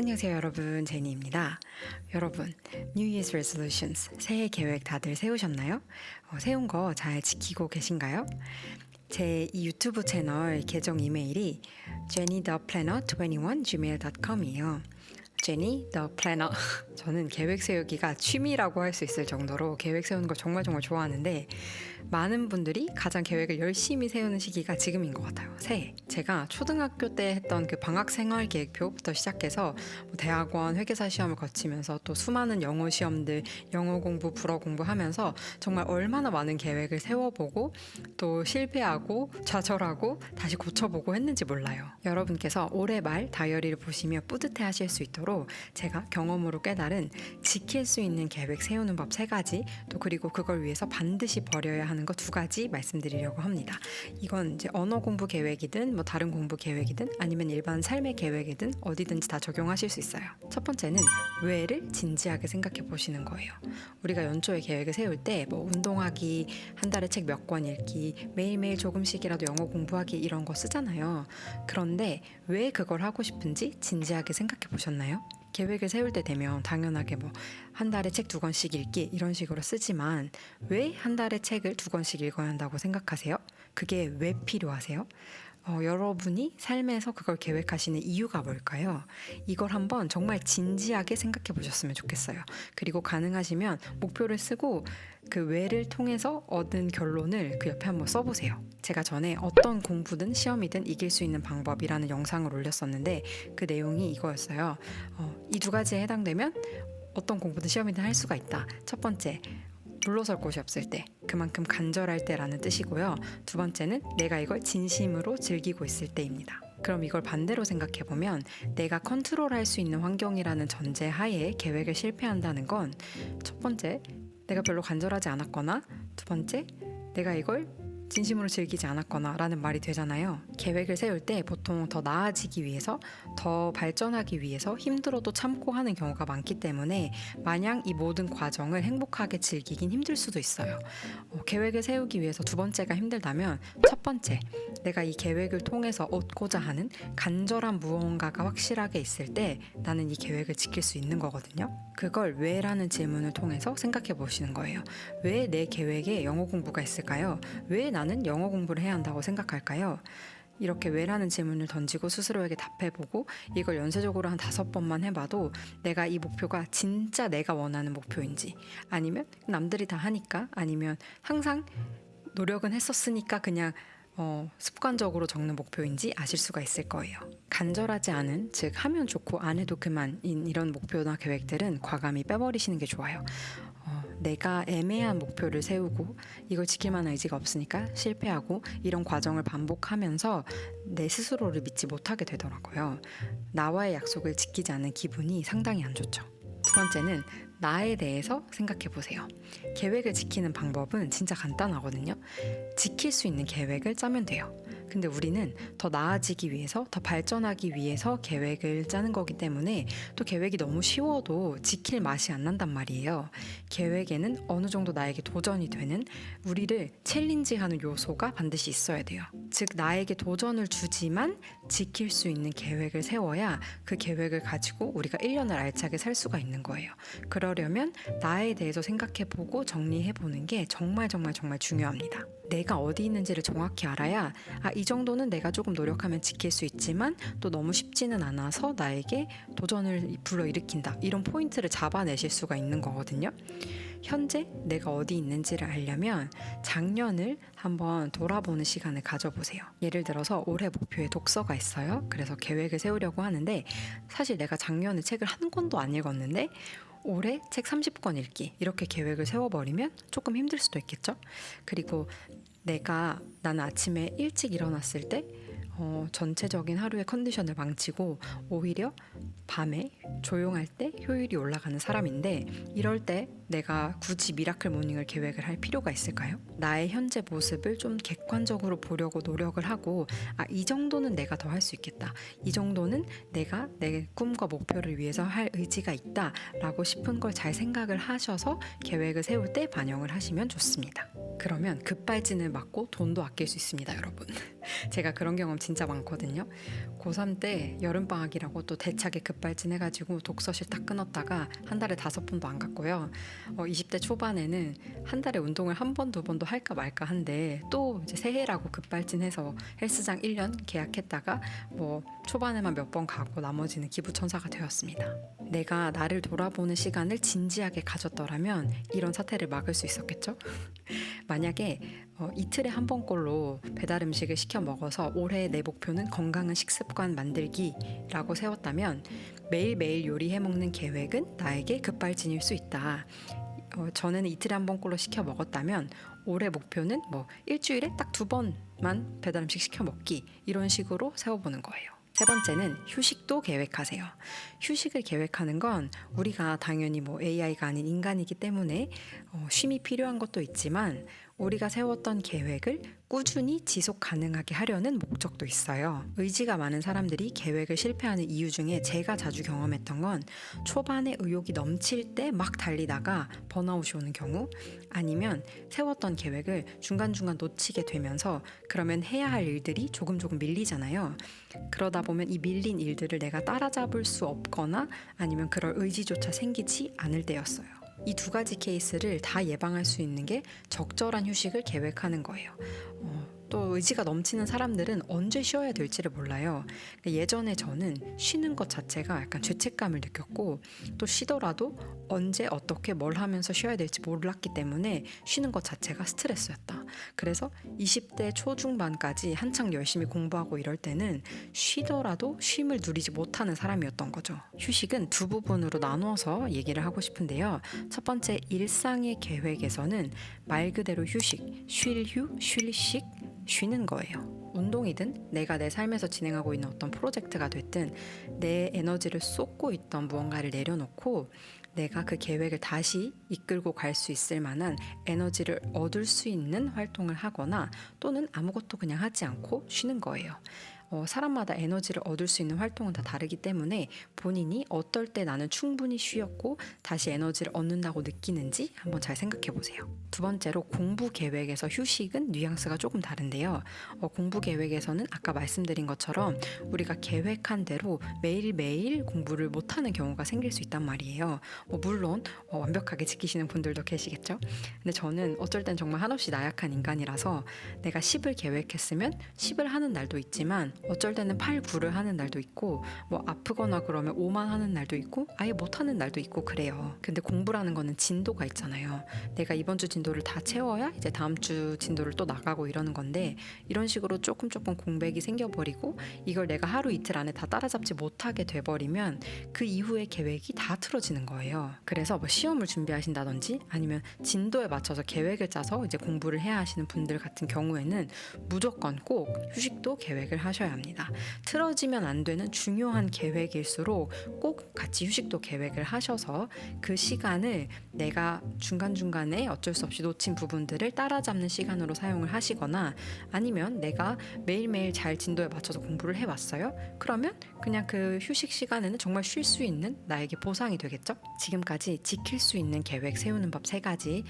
안녕하세요 여러분, 제니입니다. 여러분, New Year's Resolutions, 새해 계획 다들 세우셨나요? 세운 거 잘 지키고 계신가요? 제 이 유튜브 채널 계정 이메일이 jennytheplanner21gmail.com이에요. 제니 더 플래너. 저는 계획 세우기가 취미라고 할 수 있을 정도로 계획 세우는 걸 정말 정말 좋아하는데, 많은 분들이 가장 계획을 열심히 세우는 시기가 지금인 것 같아요. 새해. 제가 초등학교 때 했던 그 방학 생활 계획표부터 시작해서 대학원 회계사 시험을 거치면서 또 수많은 영어 시험들, 영어 공부, 불어 공부하면서 정말 얼마나 많은 계획을 세워보고 또 실패하고 좌절하고 다시 고쳐보고 했는지 몰라요. 여러분께서 올해 말 다이어리를 보시며 뿌듯해 하실 수 있도록 제가 경험으로 깨달은 지킬 수 있는 계획 세우는 법 3가지, 또 그리고 그걸 위해서 반드시 버려야 하는 거 2가지 말씀드리려고 합니다. 이건 이제 언어 공부 계획이든 뭐 다른 공부 계획이든 아니면 일반 삶의 계획이든 어디든지 다 적용하실 수 있어요. 첫 번째는 왜를 진지하게 생각해 보시는 거예요. 우리가 연초에 계획을 세울 때 뭐 운동하기, 한 달에 책 몇 권 읽기, 매일매일 조금씩이라도 영어 공부하기 이런 거 쓰잖아요. 그런데 왜 그걸 하고 싶은지 진지하게 생각해 보셨나요? 계획을 세울 때 되면 당연하게 뭐 한 달에 책 2권씩 읽기 이런 식으로 쓰지만, 왜 한 달에 책을 2권씩 읽어야 한다고 생각하세요? 그게 왜 필요하세요? 여러분이 삶에서 그걸 계획하시는 이유가 뭘까요? 이걸 한번 정말 진지하게 생각해 보셨으면 좋겠어요. 그리고 가능하시면 목표를 쓰고 그 왜를 통해서 얻은 결론을 그 옆에 한번 써보세요. 제가 전에 어떤 공부든 시험이든 이길 수 있는 방법이라는 영상을 올렸었는데, 그 내용이 이거였어요. 이 2가지에 해당되면 어떤 공부든 시험이든 할 수가 있다. 첫 번째, 물러설 곳이 없을 때, 그만큼 간절할 때라는 뜻이고요. 2번째는 내가 이걸 진심으로 즐기고 있을 때입니다. 그럼 이걸 반대로 생각해보면, 내가 컨트롤할 수 있는 환경이라는 전제 하에 계획을 실패한다는 건, 첫 번째, 내가 별로 간절하지 않았거나, 2번째, 내가 이걸 진심으로 즐기지 않았거나 라는 말이 되잖아요. 계획을 세울 때 보통 더 나아지기 위해서, 더 발전하기 위해서 힘들어도 참고 하는 경우가 많기 때문에 마냥 이 모든 과정을 행복하게 즐기긴 힘들 수도 있어요. 계획을 세우기 위해서 2번째가 힘들다면, 첫 번째, 내가 이 계획을 통해서 얻고자 하는 간절한 무언가가 확실하게 있을 때 나는 이 계획을 지킬 수 있는 거거든요. 그걸 왜라는 질문을 통해서 생각해 보시는 거예요. 왜 내 계획에 영어 공부가 있을까요? 왜 나는 영어 공부를 해야 한다고 생각할까요? 이렇게 왜라는 질문을 던지고 스스로에게 답해보고 이걸 연쇄적으로 한 5번만 해봐도 내가 이 목표가 진짜 내가 원하는 목표인지, 아니면 남들이 다 하니까, 아니면 항상 노력은 했었으니까 그냥 습관적으로 적는 목표인지 아실 수가 있을 거예요. 간절하지 않은, 즉 하면 좋고 안 해도 그만인 이런 목표나 계획들은 과감히 빼버리시는 게 좋아요. 내가 애매한 목표를 세우고 이걸 지킬 만한 의지가 없으니까 실패하고 이런 과정을 반복하면서 내 스스로를 믿지 못하게 되더라고요. 나와의 약속을 지키지 않은 기분이 상당히 안 좋죠. 2번째는 나에 대해서 생각해 보세요. 계획을 지키는 방법은 진짜 간단하거든요. 지킬 수 있는 계획을 짜면 돼요. 근데 우리는 더 나아지기 위해서, 더 발전하기 위해서 계획을 짜는 거기 때문에 또 계획이 너무 쉬워도 지킬 맛이 안 난단 말이에요. 계획에는 어느 정도 나에게 도전이 되는, 우리를 챌린지하는 요소가 반드시 있어야 돼요. 즉 나에게 도전을 주지만 지킬 수 있는 계획을 세워야 그 계획을 가지고 우리가 1년을 알차게 살 수가 있는 거예요. 그러려면 나에 대해서 생각해보고 정리해보는 게 정말 중요합니다. 내가 어디 있는지를 정확히 알아야 이 정도는 내가 조금 노력하면 지킬 수 있지만 또 너무 쉽지는 않아서 나에게 도전을 불러일으킨다, 이런 포인트를 잡아내실 수가 있는 거거든요. 현재 내가 어디 있는지를 알려면 작년을 한번 돌아보는 시간을 가져보세요. 예를 들어서 올해 목표에 독서가 있어요. 그래서 계획을 세우려고 하는데, 사실 내가 작년에 책을 한 권도 안 읽었는데 올해 책 30권 읽기, 이렇게 계획을 세워버리면 조금 힘들 수도 있겠죠. 그리고 나는 아침에 일찍 일어났을 때 전체적인 하루의 컨디션을 망치고 오히려 밤에 조용할 때 효율이 올라가는 사람인데, 이럴 때 내가 굳이 미라클 모닝을 계획을 할 필요가 있을까요? 나의 현재 모습을 좀 객관적으로 보려고 노력을 하고, 이 정도는 내가 더 할 수 있겠다, 이 정도는 내가 내 꿈과 목표를 위해서 할 의지가 있다 라고 싶은 걸 잘 생각을 하셔서 계획을 세울 때 반영을 하시면 좋습니다. 그러면 급발진을 막고 돈도 아낄 수 있습니다, 여러분. 제가 그런 경험 진짜 많거든요. 고3 때 여름방학이라고 또 대차게 급발진해가지고 독서실 딱 끊었다가 한 달에 5번도 안 갔고요. 20대 초반에는 한 달에 운동을 한 번, 2번도 할까 말까 한데 또 이제 새해라고 급발진해서 헬스장 1년 계약했다가 뭐 초반에만 몇 번 가고 나머지는 기부천사가 되었습니다. 내가 나를 돌아보는 시간을 진지하게 가졌더라면 이런 사태를 막을 수 있었겠죠? 만약에 이틀에 한 번꼴로 배달 음식을 시켜 먹어서 올해 내 목표는 건강한 식습관 만들기라고 세웠다면 매일매일 요리해 먹는 계획은 나에게 급발진일 수 있다. 전에는 이틀에 한 번꼴로 시켜 먹었다면 올해 목표는 뭐 일주일에 딱 2번만 배달 음식 시켜 먹기, 이런 식으로 세워보는 거예요. 세 번째는 휴식도 계획하세요. 휴식을 계획하는 건 우리가 당연히 뭐 AI가 아닌 인간이기 때문에 쉼이 필요한 것도 있지만 우리가 세웠던 계획을 꾸준히 지속 가능하게 하려는 목적도 있어요. 의지가 많은 사람들이 계획을 실패하는 이유 중에 제가 자주 경험했던 건 초반에 의욕이 넘칠 때 막 달리다가 번아웃이 오는 경우, 아니면 세웠던 계획을 중간중간 놓치게 되면서 그러면 해야 할 일들이 조금 밀리잖아요. 그러다 보면 이 밀린 일들을 내가 따라잡을 수 없거나 아니면 그럴 의지조차 생기지 않을 때였어요. 이 2가지 케이스를 다 예방할 수 있는 게 적절한 휴식을 계획하는 거예요. 또 의지가 넘치는 사람들은 언제 쉬어야 될지를 몰라요. 예전에 저는 쉬는 것 자체가 약간 죄책감을 느꼈고, 또 쉬더라도 언제 어떻게 뭘 하면서 쉬어야 될지 몰랐기 때문에 쉬는 것 자체가 스트레스였다. 그래서 20대 초중반까지 한창 열심히 공부하고 이럴 때는 쉬더라도 쉼을 누리지 못하는 사람이었던 거죠. 휴식은 2부분으로 나누어서 얘기를 하고 싶은데요. 첫 번째, 일상의 계획에서는 말 그대로 휴식, 쉴식, 쉬는 거예요. 운동이든 내가 내 삶에서 진행하고 있는 어떤 프로젝트가 됐든 내 에너지를 쏟고 있던 무언가를 내려놓고 내가 그 계획을 다시 이끌고 갈 수 있을 만한 에너지를 얻을 수 있는 활동을 하거나 또는 아무것도 그냥 하지 않고 쉬는 거예요. 사람마다 에너지를 얻을 수 있는 활동은 다 다르기 때문에 본인이 어떨 때 나는 충분히 쉬었고 다시 에너지를 얻는다고 느끼는지 한번 잘 생각해 보세요. 2번째로, 공부 계획에서 휴식은 뉘앙스가 조금 다른데요. 공부 계획에서는 아까 말씀드린 것처럼 우리가 계획한 대로 매일매일 공부를 못하는 경우가 생길 수 있단 말이에요. 물론 완벽하게 지키시는 분들도 계시겠죠. 근데 저는 어쩔 땐 정말 한없이 나약한 인간이라서 내가 10을 계획했으면 10을 하는 날도 있지만 어쩔 때는 8, 9를 하는 날도 있고 뭐 아프거나 그러면 5만 하는 날도 있고 아예 못하는 날도 있고 그래요. 근데 공부라는 거는 진도가 있잖아요. 내가 이번 주 진도를 다 채워야 이제 다음 주 진도를 또 나가고 이러는 건데, 이런 식으로 조금 공백이 생겨버리고 이걸 내가 하루 이틀 안에 다 따라잡지 못하게 돼버리면 그 이후의 계획이 다 틀어지는 거예요. 그래서 뭐 시험을 준비하신다든지 아니면 진도에 맞춰서 계획을 짜서 이제 공부를 해야 하시는 분들 같은 경우에는 무조건 꼭 휴식도 계획을 하셔야 합니다. 틀어지면 안 되는 중요한 계획일수록 꼭 같이 휴식도 계획을 하셔서 그 시간을 내가 중간중간에 어쩔 수 없이 놓친 부분들을 따라잡는 시간으로 사용을 하시거나, 아니면 내가 매일매일 잘 진도에 맞춰서 공부를 해왔어요? 그러면 그냥 그 휴식 시간에는 정말 쉴 수 있는 나에게 보상이 되겠죠? 지금까지 지킬 수 있는 계획 세우는 법 3가지.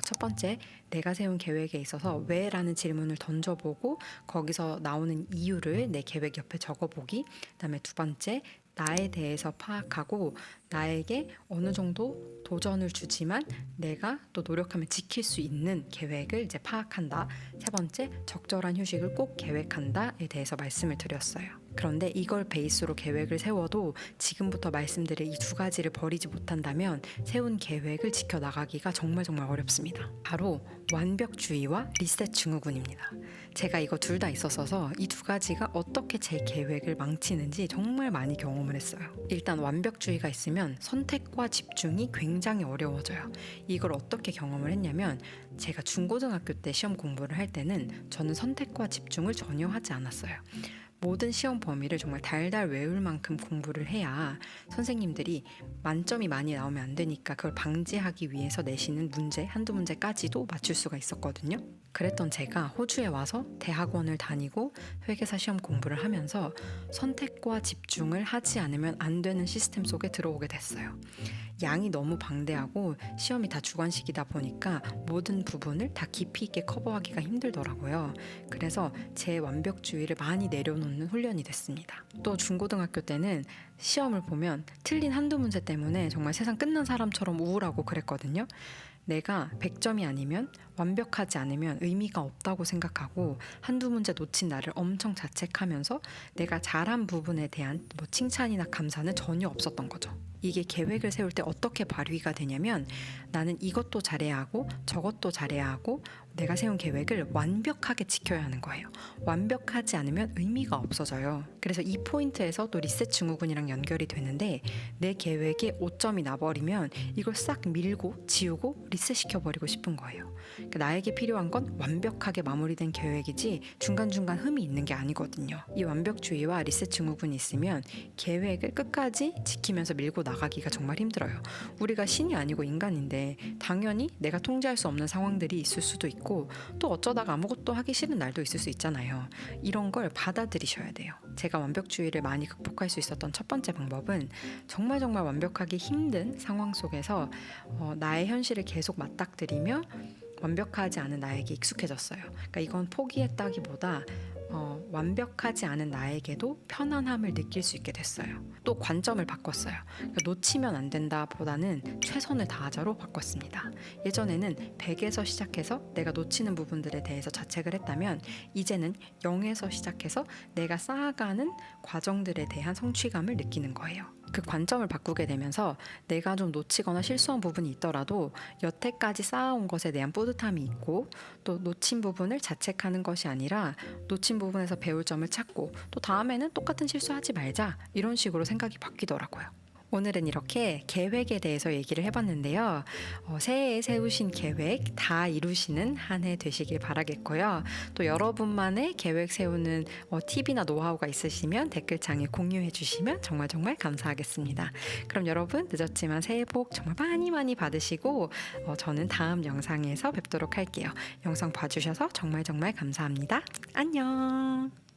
첫 번째, 내가 세운 계획에 있어서 왜? 라는 질문을 던져보고 거기서 나오는 이유를 내 계획 옆에 적어보기. 그다음에 2번째, 나에 대해서 파악하고 나에게 어느 정도 도전을 주지만 내가 또 노력하면 지킬 수 있는 계획을 이제 파악한다. 3번째, 적절한 휴식을 꼭 계획한다에 대해서 말씀을 드렸어요. 그런데 이걸 베이스로 계획을 세워도 지금부터 말씀드릴 이 2가지를 버리지 못한다면 세운 계획을 지켜나가기가 정말 어렵습니다. 바로 완벽주의와 리셋 증후군입니다. 제가 이거 둘 다 있었어서 이 2가지가 어떻게 제 계획을 망치는지 정말 많이 경험을 했어요. 일단 완벽주의가 있으면 선택과 집중이 굉장히 어려워져요. 이걸 어떻게 경험을 했냐면, 제가 중고등학교 때 시험 공부를 할 때는 저는 선택과 집중을 전혀 하지 않았어요. 모든 시험 범위를 정말 달달 외울 만큼 공부를 해야 선생님들이 만점이 많이 나오면 안 되니까 그걸 방지하기 위해서 내시는 문제 한두 문제까지도 맞출 수가 있었거든요. 그랬던 제가 호주에 와서 대학원을 다니고 회계사 시험 공부를 하면서 선택과 집중을 하지 않으면 안 되는 시스템 속에 들어오게 됐어요. 양이 너무 방대하고 시험이 다 주관식이다 보니까 모든 부분을 다 깊이 있게 커버하기가 힘들더라고요. 그래서 제 완벽주의를 많이 내려놓는 훈련이 됐습니다. 또 중고등학교 때는 시험을 보면 틀린 한두 문제 때문에 정말 세상 끝난 사람처럼 우울하고 그랬거든요. 내가 100점이 아니면 완벽하지 않으면 의미가 없다고 생각하고 한두 문제 놓친 나를 엄청 자책하면서 내가 잘한 부분에 대한 칭찬이나 감사는 전혀 없었던 거죠. 이게 계획을 세울 때 어떻게 발휘가 되냐면 나는 이것도 잘해야 하고 저것도 잘해야 하고 내가 세운 계획을 완벽하게 지켜야 하는 거예요. 완벽하지 않으면 의미가 없어져요. 그래서 이 포인트에서 또 리셋 증후군이랑 연결이 되는데 내 계획에 5점이 나버리면 이걸 싹 밀고 지우고 리셋시켜버리고 싶은 거예요. 그러니까 나에게 필요한 건 완벽하게 마무리된 계획이지 중간중간 흠이 있는 게 아니거든요. 이 완벽주의와 리셋 증후군이 있으면 계획을 끝까지 지키면서 밀고 나가기가 정말 힘들어요. 우리가 신이 아니고 인간인데 당연히 내가 통제할 수 없는 상황들이 있을 수도 있고 또 어쩌다가 아무것도 하기 싫은 날도 있을 수 있잖아요. 이런 걸 받아들이셔야 돼요. 제가 완벽주의를 많이 극복할 수 있었던 첫 번째 방법은 정말 완벽하기 힘든 상황 속에서 나의 현실을 계속 맞닥뜨리며 완벽하지 않은 나에게 익숙해졌어요. 그러니까 이건 포기했다기보다 완벽하지 않은 나에게도 편안함을 느낄 수 있게 됐어요. 또 관점을 바꿨어요. 그러니까 놓치면 안 된다 보다는 최선을 다하자로 바꿨습니다. 예전에는 100에서 시작해서 내가 놓치는 부분들에 대해서 자책을 했다면 이제는 0에서 시작해서 내가 쌓아가는 과정들에 대한 성취감을 느끼는 거예요. 그 관점을 바꾸게 되면서 내가 좀 놓치거나 실수한 부분이 있더라도 여태까지 쌓아온 것에 대한 뿌듯함이 있고 또 놓친 부분을 자책하는 것이 아니라 놓친 부분에서 배울 점을 찾고 또 다음에는 똑같은 실수하지 말자 이런 식으로 생각이 바뀌더라고요. 오늘은 이렇게 계획에 대해서 얘기를 해봤는데요. 새해에 세우신 계획 다 이루시는 한 해 되시길 바라겠고요. 또 여러분만의 계획 세우는 팁이나 노하우가 있으시면 댓글창에 공유해 주시면 정말 감사하겠습니다. 그럼 여러분 늦었지만 새해 복 정말 많이 받으시고 저는 다음 영상에서 뵙도록 할게요. 영상 봐주셔서 정말 감사합니다. 안녕.